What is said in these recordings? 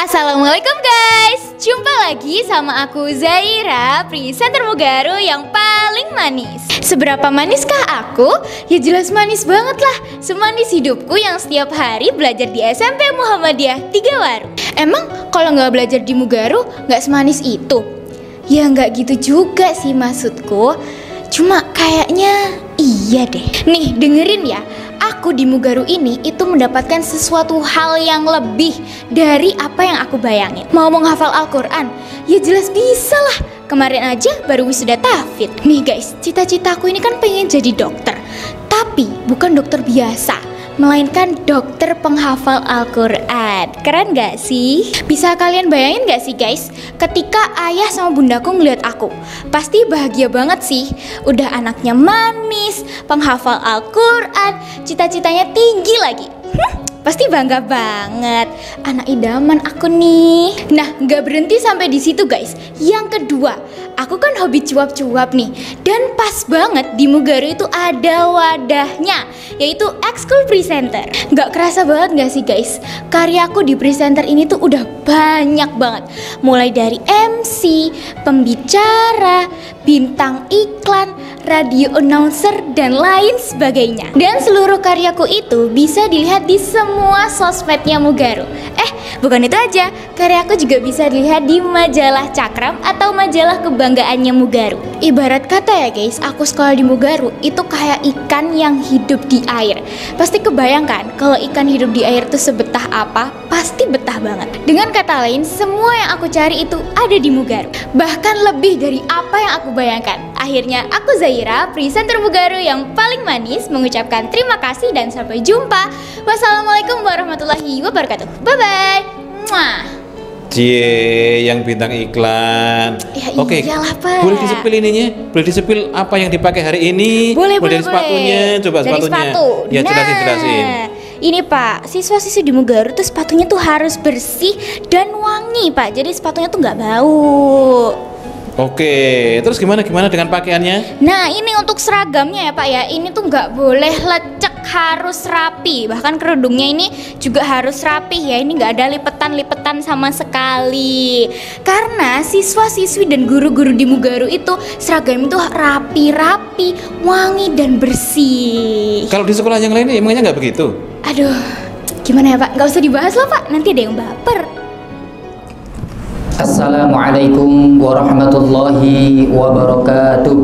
Assalamualaikum guys, jumpa lagi sama aku Zaira, presenter Mugaru yang paling manis. Seberapa maniskah aku? Ya jelas manis banget lah. Semanis hidupku yang setiap hari belajar di SMP Muhammadiyah 3 Waru. Emang kalau nggak belajar di Mugaru nggak semanis itu? Ya nggak gitu juga sih maksudku. Cuma kayaknya iya deh. Nih dengerin ya, aku di Mugaru ini itu mendapatkan sesuatu hal yang lebih dari apa yang aku bayangin. Mau menghafal Al-Quran? Ya jelas bisa lah. Kemarin aja baru wisuda tahfidz. Nih guys, cita-citaku ini kan pengen jadi dokter. Tapi bukan dokter biasa, melainkan dokter penghafal Al-Quran. Keren gak sih? Bisa kalian bayangin gak sih guys, ketika ayah sama bundaku ngeliat aku, pasti bahagia banget sih. Udah anaknya manis, penghafal Al-Quran, cita-citanya tinggi lagi. Pasti bangga banget, anak idaman aku nih. Nah, gak berhenti sampai di situ guys. Yang kedua, aku kan hobi cuap-cuap nih. Dan pas banget di Mugaru itu ada wadahnya, yaitu Ekskul Presenter. Gak kerasa banget gak sih guys, karyaku di presenter ini tuh udah banyak banget. Mulai dari MC, pembicara, bintang iklan, radio announcer, dan lain sebagainya. Dan seluruh karyaku itu bisa dilihat di semua sosmednya Mugaru. Bukan itu aja, karyaku juga bisa dilihat di majalah Cakram atau majalah kebanggaannya Mugaru. Ibarat kata ya guys, aku sekolah di Mugaru itu kayak ikan yang hidup di air. Pasti kebayangkan kalau ikan hidup di air itu sebetah apa? Pasti betah banget. Dengan kata lain, semua yang aku cari itu ada di Mugaru. Bahkan lebih dari apa yang aku bayangkan. Akhirnya aku Zaira, presenter Mugaru yang paling manis, mengucapkan terima kasih dan sampai jumpa. Wassalamualaikum warahmatullahi wabarakatuh. Bye-bye. Mwah. Cie, yang bintang iklan. Ya Oke, iyalah, Pak. boleh disepil ininya? Boleh disepil apa yang dipakai hari ini? Boleh. Dari sepatunya, coba dari sepatunya. Sepatu. Ya, jelasin. Ini Pak, siswa-siswi di Mugaru tuh sepatunya tuh harus bersih dan wangi Pak. Jadi sepatunya tuh nggak bau. Oke, terus gimana dengan pakaiannya? Nah ini untuk seragamnya ya Pak ya. Ini tuh nggak boleh lecek, harus rapi. Bahkan kerudungnya ini juga harus rapi ya. Ini nggak ada lipetan-lipetan sama sekali. Karena siswa-siswi dan guru-guru di Mugaru itu seragam itu rapi-rapi, wangi dan bersih. Kalau di sekolah yang lain emangnya nggak begitu? Aduh, gimana ya Pak? Nggak usah dibahas lah Pak. Nanti ada yang baper. Assalamualaikum warahmatullahi wabarakatuh.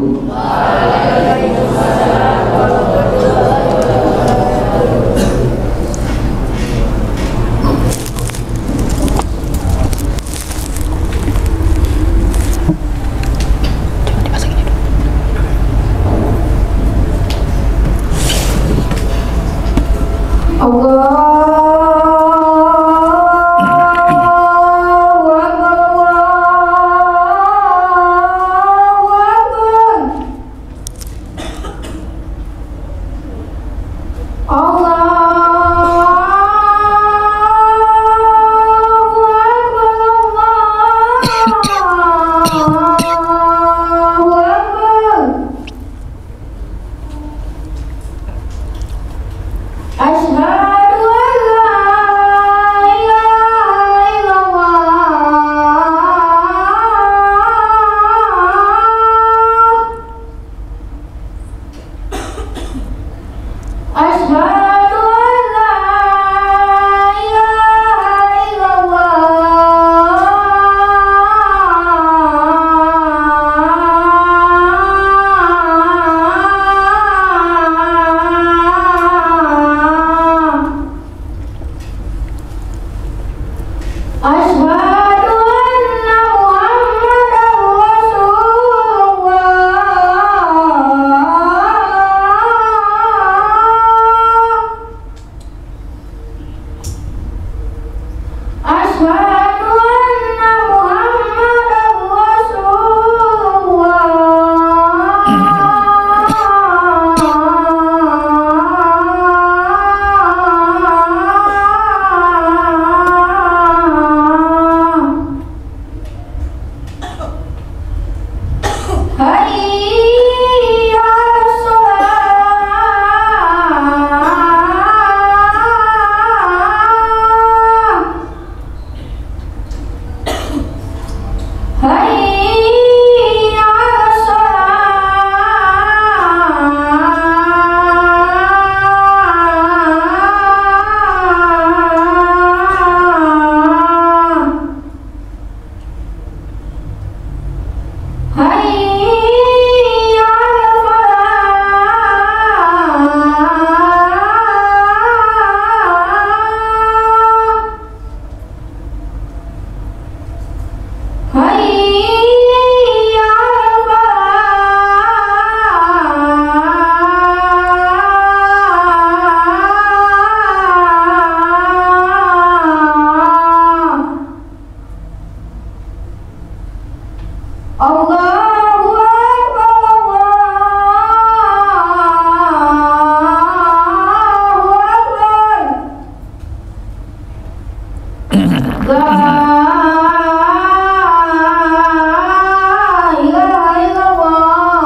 ilaha illallah.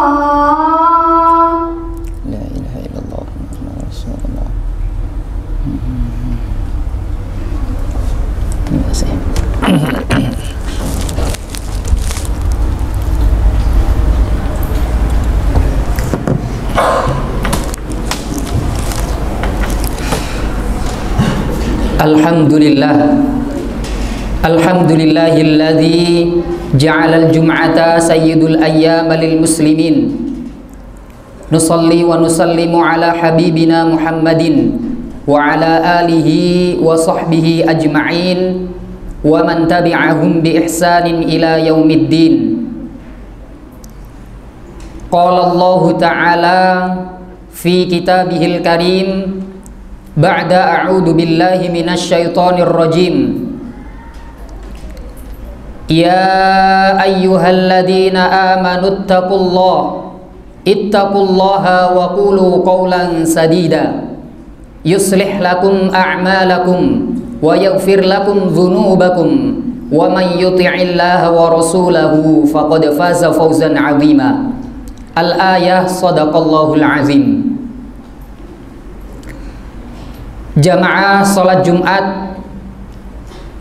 La ilaha illallah Muhammadur Rasulullah. Terima kasih. Alhamdulillah. Alhamdulillahilladzi ja'alal jum'ata sayyidul ayyam lil muslimin. Nusalli wa nusallimu ala habibina Muhammadin wa ala alihi wa sahbihi ajma'in wa man tabi'ahum bi ihsanin ila yaumiddin. Qala Allah ta'ala fi kitabihil karim ba'da a'udzu billahi minasy syaithanir rajim. Ya ayyuhalladzina amanu ittaqullaha wa qulu qawlan sadida yuslih lakum a'malakum wa yaghfir lakum dhunubakum wa man yuti'illaha wa rasulahu faqad faza fawzan 'azima. Al-ayah sadaqallahul azim. Jamaah salat Jumat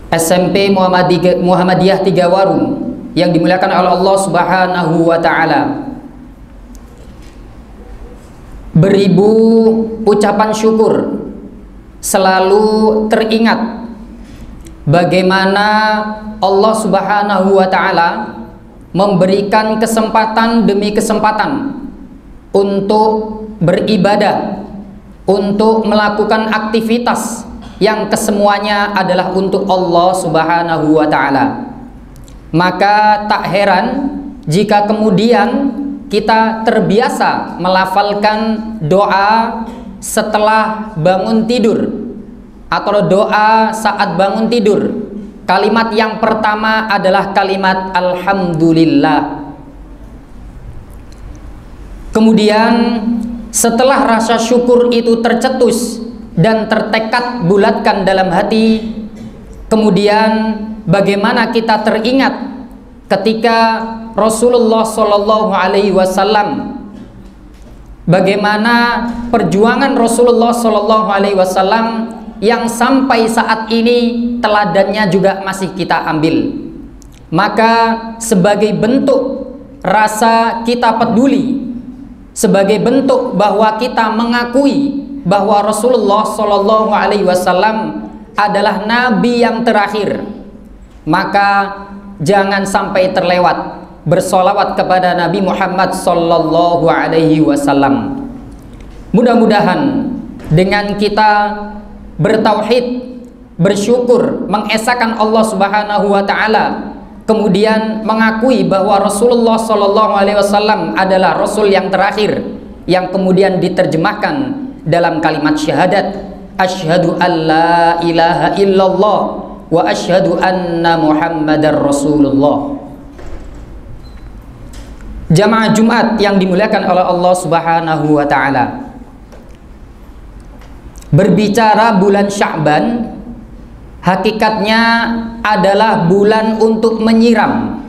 SMP Muhammadiyah 3 Warung yang dimuliakan oleh Allah Subhanahu wa taala. Beribu ucapan syukur selalu teringat bagaimana Allah Subhanahu wa taala memberikan kesempatan demi kesempatan untuk beribadah, untuk melakukan aktivitas yang kesemuanya adalah untuk Allah Subhanahu wa taala. Maka tak heran jika kemudian kita terbiasa melafalkan doa setelah bangun tidur atau doa saat bangun tidur. Kalimat yang pertama adalah kalimat alhamdulillah. Kemudian setelah rasa syukur itu tercetus dan tertekad bulatkan dalam hati, kemudian bagaimana kita teringat ketika Rasulullah Shallallahu Alaihi Wasallam, bagaimana perjuangan Rasulullah Shallallahu Alaihi Wasallam yang sampai saat ini teladannya juga masih kita ambil. Maka sebagai bentuk rasa kita peduli, sebagai bentuk bahwa kita mengakui bahwa Rasulullah Shallallahu Alaihi Wasallam adalah Nabi yang terakhir, maka jangan sampai terlewat bersolawat kepada Nabi Muhammad Shallallahu Alaihi Wasallam. Mudah-mudahan dengan kita bertauhid, bersyukur, mengesahkan Allah Subhanahu wa taala, kemudian mengakui bahwa Rasulullah Shallallahu Alaihi Wasallam adalah Rasul yang terakhir, yang kemudian diterjemahkan dalam kalimat syahadat, asyhadu an la ilaha illallah wa asyhadu anna Muhammadar Rasulullah. Jamaah Jumat yang dimuliakan oleh Allah Subhanahu wa taala, berbicara bulan Sya'ban hakikatnya adalah bulan untuk menyiram.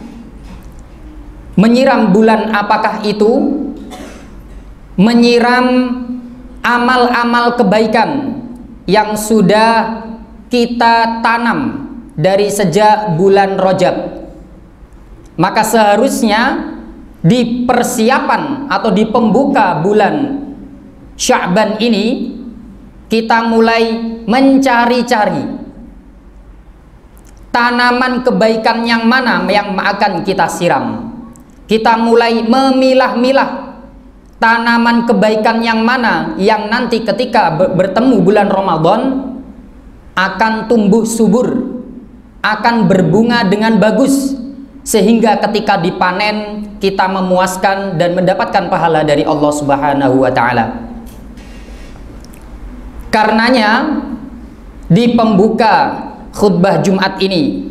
Menyiram bulan apakah itu? Menyiram amal-amal kebaikan yang sudah kita tanam dari sejak bulan Rajab. Maka seharusnya di persiapan atau di pembuka bulan Sya'ban ini kita mulai mencari-cari tanaman kebaikan yang mana yang akan kita siram. Kita mulai memilah-milah tanaman kebaikan yang mana yang nanti ketika bertemu bulan Ramadan akan tumbuh subur, akan berbunga dengan bagus, sehingga ketika dipanen kita memuaskan dan mendapatkan pahala dari Allah Subhanahu wa taala. Karenanya di pembuka khutbah Jumat ini,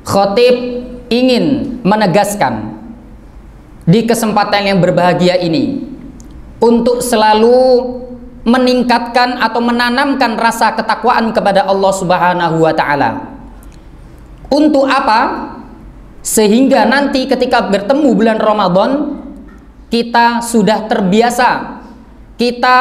khatib ingin menegaskan di kesempatan yang berbahagia ini untuk selalu meningkatkan atau menanamkan rasa ketakwaan kepada Allah Subhanahu wa taala. Untuk apa? Sehingga nanti ketika bertemu bulan Ramadan, kita sudah terbiasa, kita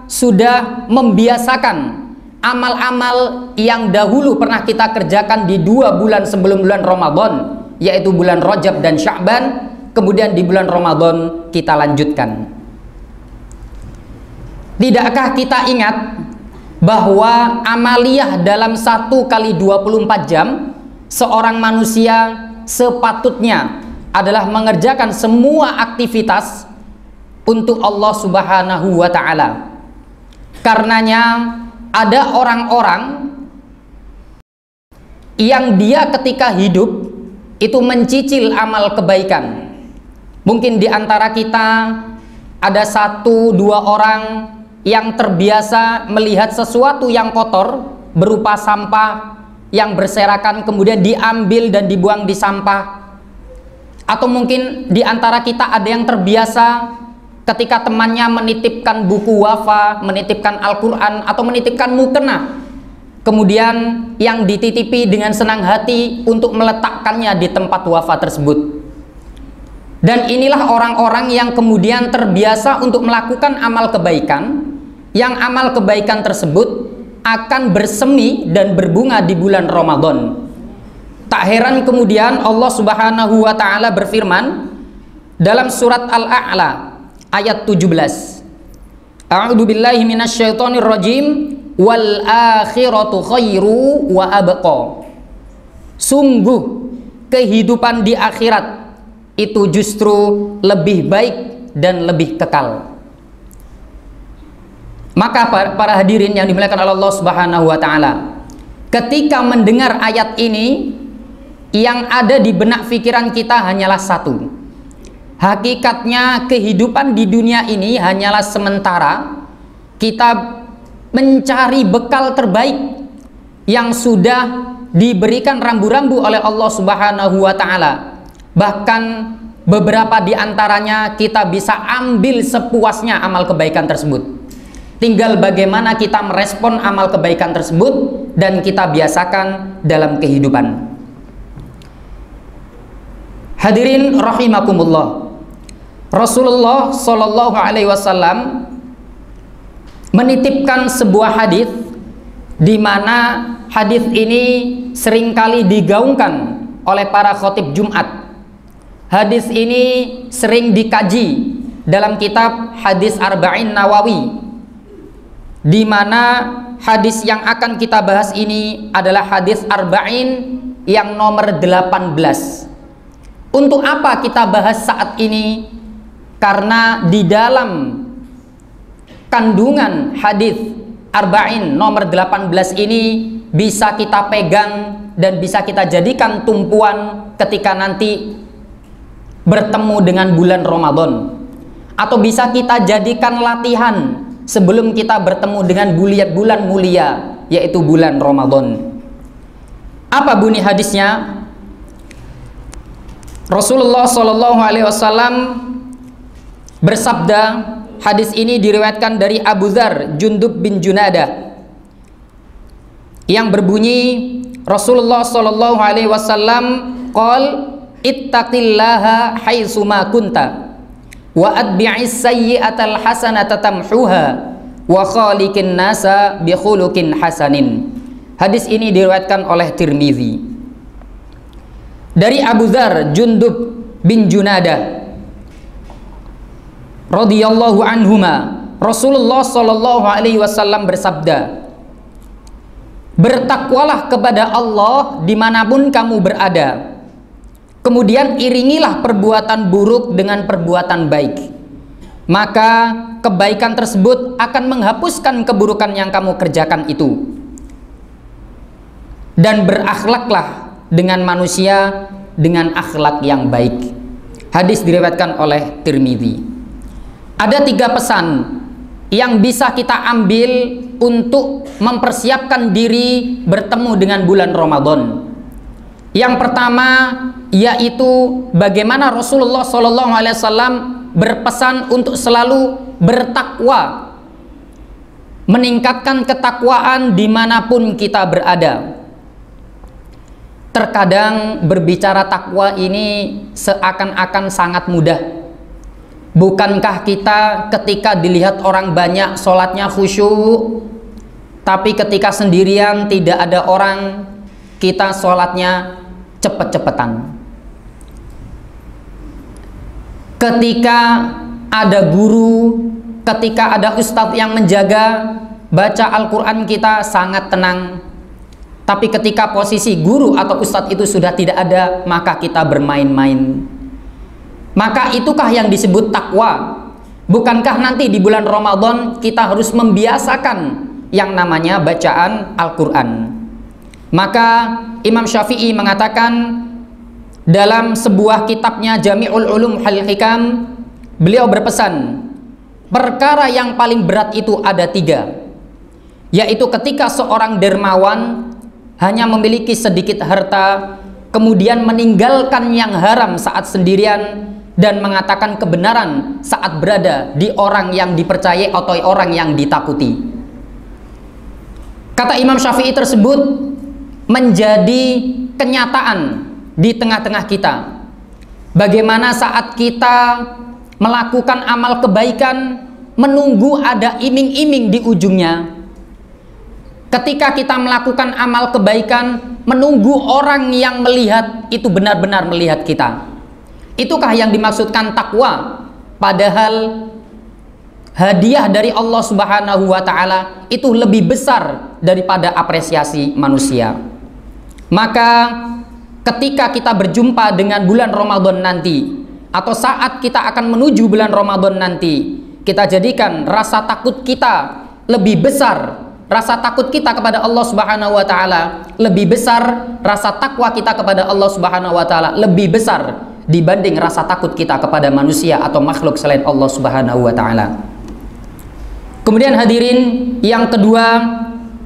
sudah membiasakan amal-amal yang dahulu pernah kita kerjakan di 2 bulan sebelum bulan Ramadan, yaitu bulan Rajab dan Sya'ban. Kemudian di bulan Ramadan kita lanjutkan. Tidakkah kita ingat bahwa amaliyah dalam 1 kali 24 jam seorang manusia sepatutnya adalah mengerjakan semua aktivitas untuk Allah Subhanahu wa ta'ala. Karenanya ada orang-orang yang dia ketika hidup itu mencicil amal kebaikan. Mungkin di antara kita ada 1-2 orang yang terbiasa melihat sesuatu yang kotor berupa sampah yang berserakan kemudian diambil dan dibuang di sampah. Atau mungkin di antara kita ada yang terbiasa ketika temannya menitipkan buku wafa, menitipkan Al-Quran, atau menitipkan mukena, kemudian yang dititipi dengan senang hati untuk meletakkannya di tempat wafa tersebut. Dan inilah orang-orang yang kemudian terbiasa untuk melakukan amal kebaikan, yang amal kebaikan tersebut akan bersemi dan berbunga di bulan Ramadan. Tak heran kemudian Allah Subhanahu wa ta'ala berfirman dalam surat Al-A'la ayat 17. A'udzu billahi minasyaitonir rajim. Wal akhiratu khairu wa abqa. Sungguh kehidupan di akhirat itu justru lebih baik dan lebih kekal. Maka para hadirin yang dimuliakan oleh Allah Subhanahu wa ta'ala, ketika mendengar ayat ini, yang ada di benak pikiran kita hanyalah satu. Hakikatnya kehidupan di dunia ini hanyalah sementara. Kita mencari bekal terbaik yang sudah diberikan rambu-rambu oleh Allah Subhanahu wa ta'ala. Bahkan beberapa di antaranya kita bisa ambil sepuasnya amal kebaikan tersebut. Tinggal bagaimana kita merespon amal kebaikan tersebut dan kita biasakan dalam kehidupan. Hadirin rahimakumullah, Rasulullah Shallallahu Alaihi Wasallam menitipkan sebuah hadis di mana hadis ini seringkali digaungkan oleh para khotib Jumat. Hadis ini sering dikaji dalam kitab Hadis Arba'in Nawawi, di mana hadis yang akan kita bahas ini adalah hadis Arba'in yang nomor 18. Untuk apa kita bahas saat ini? Karena di dalam kandungan hadis Arba'in nomor 18 ini bisa kita pegang dan bisa kita jadikan tumpuan ketika nanti bertemu dengan bulan Ramadan, atau bisa kita jadikan latihan sebelum kita bertemu dengan bulan mulia, yaitu bulan Ramadan. Apa bunyi hadisnya? Rasulullah Shallallahu Alaihi Wasallam bersabda, hadis ini diriwayatkan dari Abu Dzar Jundub bin Junadah, yang berbunyi Rasulullah Shallallahu Alaihi Wasallam qol ittaqillaha haitsuma kunta wa atbi'is sayyi'atal hasanata tamhuha wa khaliqin nasa bi khuluqin hasanin. Hadis ini diriwayatkan oleh Tirmizi. Dari Abu Dzar Jundub bin Junadah radhiyallahu anhuma, Rasulullah Shallallahu Alaihi Wasallam bersabda, bertakwalah kepada Allah dimanapun kamu berada, kemudian iringilah perbuatan buruk dengan perbuatan baik, maka kebaikan tersebut akan menghapuskan keburukan yang kamu kerjakan itu. Dan berakhlaklah dengan manusia dengan akhlak yang baik. Hadis diriwayatkan oleh Tirmizi. Ada 3 pesan yang bisa kita ambil untuk mempersiapkan diri bertemu dengan bulan Ramadan. Yang pertama yaitu bagaimana Rasulullah SAW berpesan untuk selalu bertakwa, meningkatkan ketakwaan dimanapun kita berada. terkadang berbicara takwa ini seakan-akan sangat mudah. Bukankah kita ketika dilihat orang banyak sholatnya khusyuk, tapi ketika sendirian tidak ada orang, kita sholatnya cepet-cepetan. Ketika ada guru, ketika ada ustadz yang menjaga, baca Al-Quran kita sangat tenang. Tapi ketika posisi guru atau ustadz itu sudah tidak ada, maka kita bermain-main. Maka itukah yang disebut takwa? Bukankah nanti di bulan Ramadan kita harus membiasakan yang namanya bacaan Al-Quran? Maka Imam Syafi'i mengatakan dalam sebuah kitabnya Jami'ul Ulum Wal Hikam, beliau berpesan, perkara yang paling berat itu ada 3, yaitu ketika seorang dermawan hanya memiliki sedikit harta, kemudian meninggalkan yang haram saat sendirian, dan mengatakan kebenaran saat berada di orang yang dipercayai atau orang yang ditakuti. Kata Imam Syafi'i tersebut menjadi kenyataan di tengah-tengah kita. Bagaimana saat kita melakukan amal kebaikan, menunggu ada iming-iming di ujungnya. Ketika kita melakukan amal kebaikan, menunggu orang yang melihat itu benar-benar melihat kita. Itukah yang dimaksudkan takwa? Padahal hadiah dari Allah Subhanahu wa Ta'ala itu lebih besar daripada apresiasi manusia. Maka ketika kita berjumpa dengan bulan Ramadan nanti, atau saat kita akan menuju bulan Ramadan nanti, kita jadikan rasa takut kita lebih besar. Rasa takut kita kepada Allah Subhanahu wa Ta'ala lebih besar, rasa takwa kita kepada Allah Subhanahu wa Ta'ala lebih besar dibanding rasa takut kita kepada manusia atau makhluk selain Allah Subhanahu wa Ta'ala. Kemudian hadirin, yang kedua,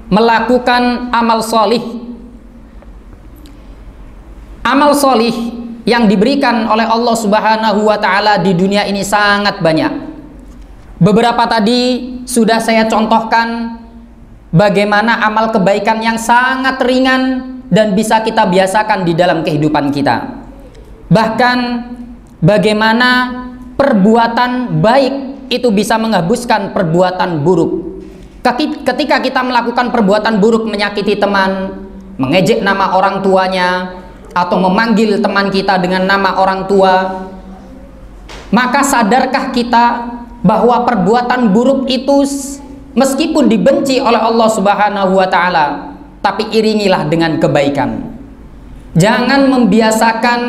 melakukan amal solih. Amal solih yang diberikan oleh Allah Subhanahu wa Ta'ala di dunia ini sangat banyak. Beberapa tadi sudah saya contohkan bagaimana amal kebaikan yang sangat ringan dan bisa kita biasakan di dalam kehidupan kita. Bahkan bagaimana perbuatan baik itu bisa menghapuskan perbuatan buruk. Ketika kita melakukan perbuatan buruk, menyakiti teman, mengejek nama orang tuanya, atau memanggil teman kita dengan nama orang tua, maka sadarkah kita bahwa perbuatan buruk itu meskipun dibenci oleh Allah Subhanahu wa Ta'ala, tapi iringilah dengan kebaikan. Jangan membiasakan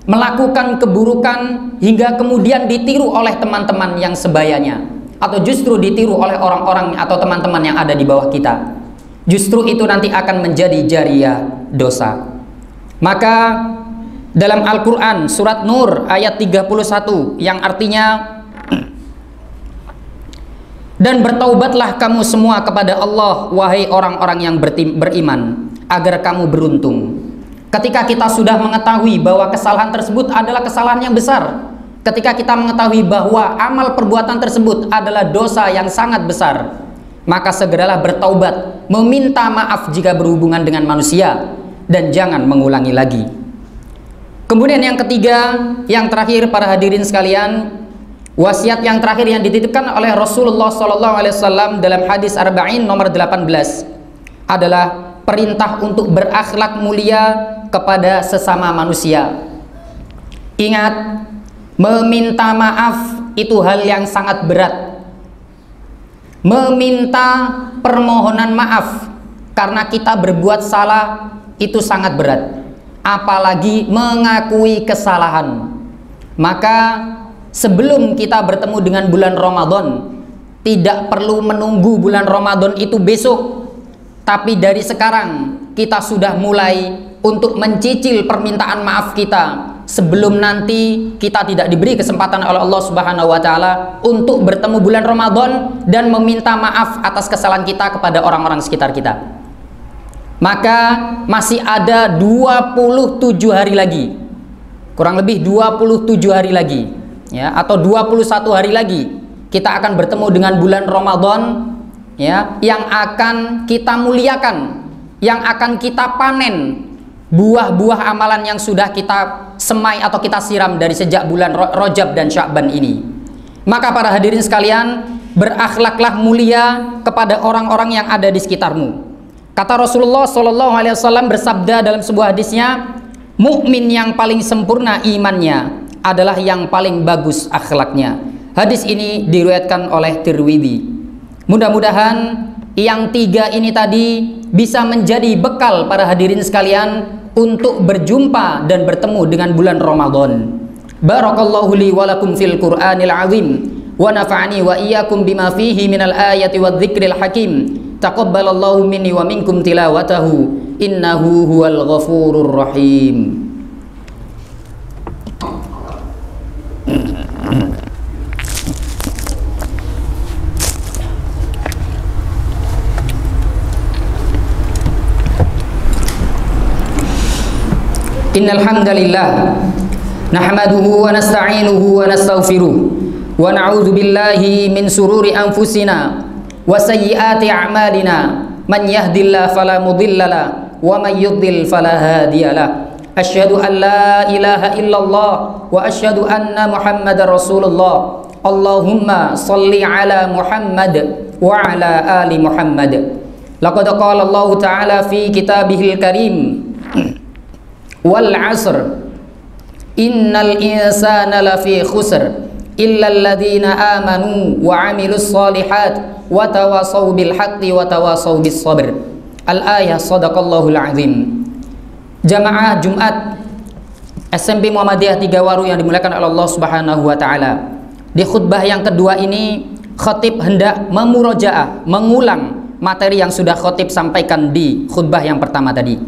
melakukan keburukan hingga kemudian ditiru oleh teman-teman yang sebayanya, atau justru ditiru oleh orang-orang atau teman-teman yang ada di bawah kita. Justru itu nanti akan menjadi jariah dosa. Maka dalam Al-Quran surat Nur ayat 31 yang artinya, dan bertaubatlah kamu semua kepada Allah, wahai orang-orang yang beriman, agar kamu beruntung. Ketika kita sudah mengetahui bahwa kesalahan tersebut adalah kesalahan yang besar, ketika kita mengetahui bahwa amal perbuatan tersebut adalah dosa yang sangat besar, maka segeralah bertaubat, meminta maaf jika berhubungan dengan manusia, dan jangan mengulangi lagi. Kemudian yang ketiga, yang terakhir para hadirin sekalian, wasiat yang terakhir yang dititipkan oleh Rasulullah SAW dalam hadis Arba'in nomor 18 adalah perintah untuk berakhlak mulia kepada sesama manusia. Ingat, meminta maaf itu hal yang sangat berat. Meminta permohonan maaf karena kita berbuat salah itu sangat berat, apalagi mengakui kesalahan. Maka sebelum kita bertemu dengan bulan Ramadan, tidak perlu menunggu bulan Ramadan itu besok, tapi dari sekarang kita sudah mulai untuk mencicil permintaan maaf kita sebelum nanti kita tidak diberi kesempatan oleh Allah Subhanahu wa Ta'ala untuk bertemu bulan Ramadan dan meminta maaf atas kesalahan kita kepada orang-orang sekitar kita. Maka masih ada 27 hari lagi, kurang lebih 27 hari lagi, ya, atau 21 hari lagi kita akan bertemu dengan bulan Ramadan, ya, yang akan kita muliakan, yang akan kita panen buah-buah amalan yang sudah kita semai atau kita siram dari sejak bulan Rajab dan Sya'ban ini. Maka para hadirin sekalian, berakhlaklah mulia kepada orang-orang yang ada di sekitarmu. Kata Rasulullah SAW bersabda dalam sebuah hadisnya, mukmin yang paling sempurna imannya adalah yang paling bagus akhlaknya. Hadis ini diriwayatkan oleh Tirmidzi. Mudah-mudahan yang tiga ini tadi bisa menjadi bekal para hadirin sekalian untuk berjumpa dan bertemu dengan bulan Ramadan. Barakallahu li wa lakum fil Qur'anil azim wa nafa'ani wa iyyakum bima fihi minal ayati wadh-dhikril hakim. Taqabbalallahu minni wa minkum tilawatahu innahu huwal ghafurur rahim. Innal hamdalillah nahmaduhu wa nasta'inuhu wa nastaghfiruh wa na'udzu billahi min sururi anfusina wa sayyiati a'malina man yahdihillahu fala mudhillalah wa man yudlil fala hadiyalah. Asyhadu an la ilaha illallah wa asyhadu anna Muhammadar Rasulullah. Allahumma shalli ala Muhammad wa ala ali Muhammad. Laqad qala Allah ta'ala fi kitabihil karim wal 'asr innal insana lafi khusr illa alladhina amanu wa 'amilus shalihat wa tawasaw bil haqqi wa tawasaw bis sabr. Al-ayah sadaqallahul azim. Jamaah Jumat SMP Muhammadiyah Tigawaru yang dimuliakan oleh Allah Subhanahu wa taala. Di khutbah yang kedua ini khatib hendak memurojaah, mengulang materi yang sudah khatib sampaikan di khutbah yang pertama tadi.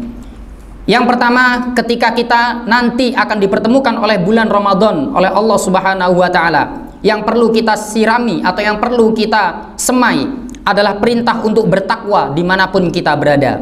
Yang pertama, ketika kita nanti akan dipertemukan oleh bulan Ramadan oleh Allah Subhanahu wa taala, yang perlu kita sirami atau yang perlu kita semai adalah perintah untuk bertakwa dimanapun kita berada.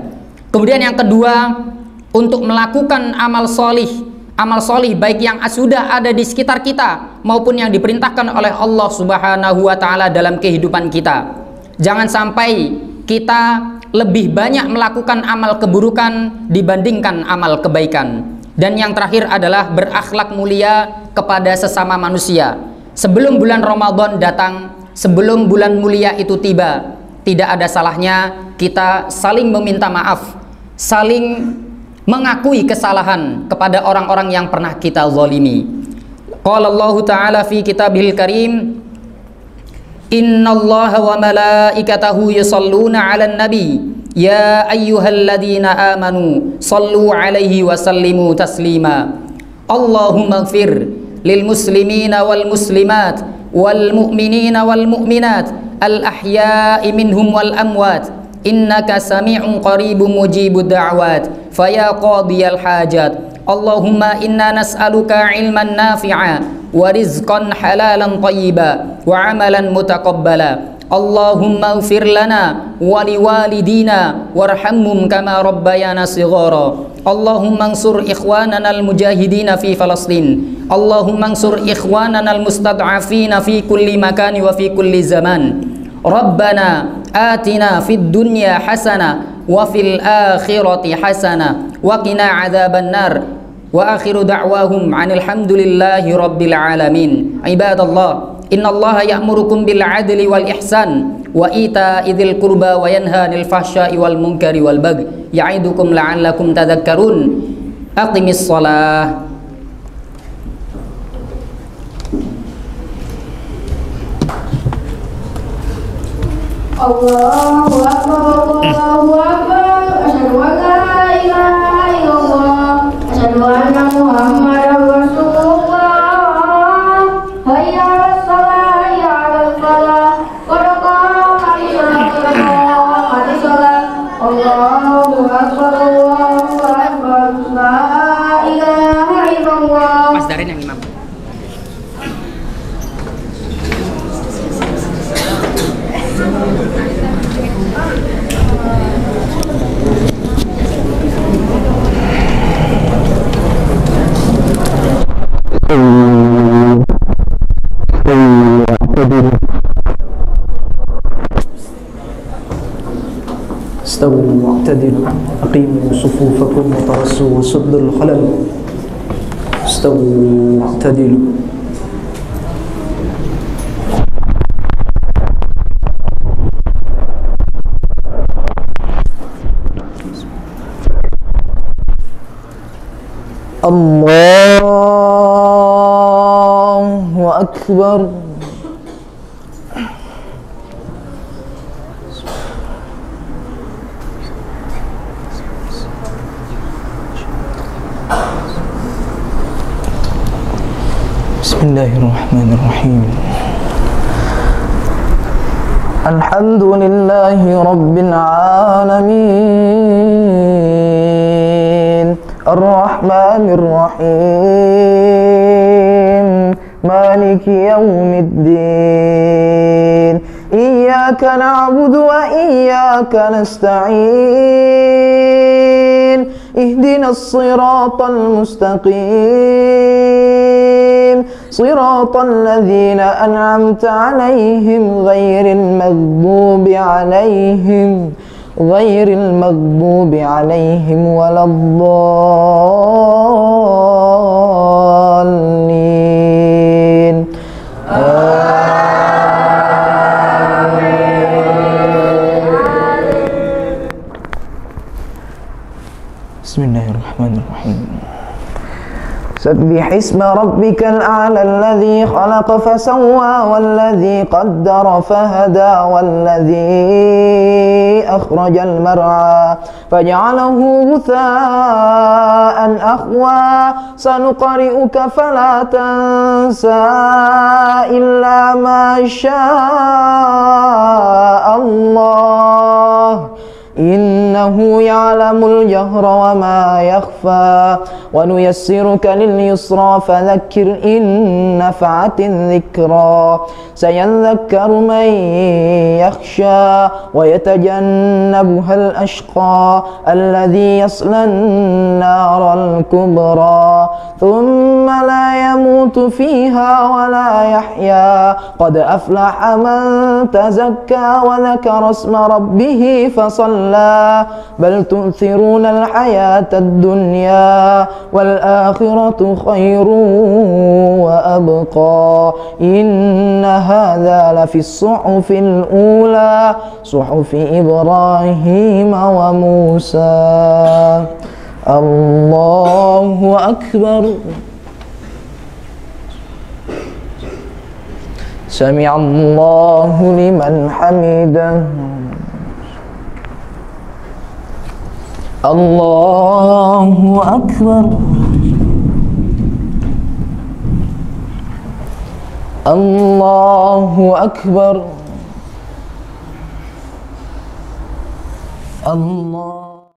Kemudian yang kedua, untuk melakukan amal solih baik yang sudah ada di sekitar kita maupun yang diperintahkan oleh Allah Subhanahu wa taala dalam kehidupan kita. Jangan sampai kita lebih banyak melakukan amal keburukan dibandingkan amal kebaikan. Dan yang terakhir adalah berakhlak mulia kepada sesama manusia. Sebelum bulan Ramadan datang, sebelum bulan mulia itu tiba, tidak ada salahnya kita saling meminta maaf, saling mengakui kesalahan kepada orang-orang yang pernah kita zalimi. Qala Allah Ta'ala fi kitabihil karim, innallaha wa malaikatahu yusalluna 'alan nabi ya ayyuhalladzina amanu sallu 'alaihi wa sallimu taslima. Allahumma ighfir lil muslimina wal muslimat wal mu'minina wal mu'minat al ahya'i minhum wal amwat innaka sami'un qaribun mujibud da'wat faya qadiyal hajat. Allahumma inna nas'aluka ilman nafi'a wa rizqan halalan tayyiba wa amalan mutaqabbala. Allahumma ighfir lana wa liwalidina warhamhum kama rabbayana shighara. Allahumma ansur ikhwanana al-mujahidina fi Falastin. Allahumma ansur ikhwanana al-mustad'afina fi kulli makani wa fi kulli zaman. Rabbana atina fid dunya hasanah wa fil akhirati hasanah wa qina adzaban nar. Wa akhiru da'wahum 'anil hamdulillahi rabbil alamin. Ibadallah, innallaha ya'murukum bil 'adli wal ihsan wa ita'i dzil qurba wa yanha 'anil fahsya'i wal munkari wal baghi ya'idukum la'allakum tadhakkarun. Aqimis shalah. Allahu akbar, Allahu akbar, asyhadu an la ilaha illallah, asyhadu anna Muhammadar Rasulullah. Hayya 'alas shalah, hayya 'alal falah, qad qamatis shalah. Allahu akbar, Allahu akbar, la ilaha illallah. Mas Darin yang imam. وسد الخلل استووا واعتدلوا. Allahu Akbar. Bismillahirrahmanirrahim. Alhamdulillahi Rabbil Alamin, Ar-Rahmanir Rahim, Maliki Yawmiddin, Iyyaka na'budu wa iyyaka nasta'in, Ihdinas siratal mustaqim, Siratal ladzina an'amta 'alaihim ghairil maghdubi 'alaihim waladdallin. Bismillahirrahmanirrahim. سبح اسم ربك الأعلى الذي خلق فسوى والذي قدر فهدى والذي أخرج المرعى فجعله غثاء أحوى سنقرئك فلا تنسى إلا ما شاء الله إنه يعلم الجهر وما يخفى ونيسرك لليسرى فذكر إن نفعت الذكرى سيذكر من يخشى ويتجنبها الأشقى الذي يصلى النار الكبرى ثم لا يموت فيها ولا يحيا قد أفلح من تزكى وذكر اسم ربه فصلى بل تؤثرون الحياة الدنيا والآخرة خير وأبقى إن هذا لفي الصحف الأولى صحف إبراهيم وموسى. الله أكبر. سمع الله لمن حمده. الله أكبر. الله أكبر. الله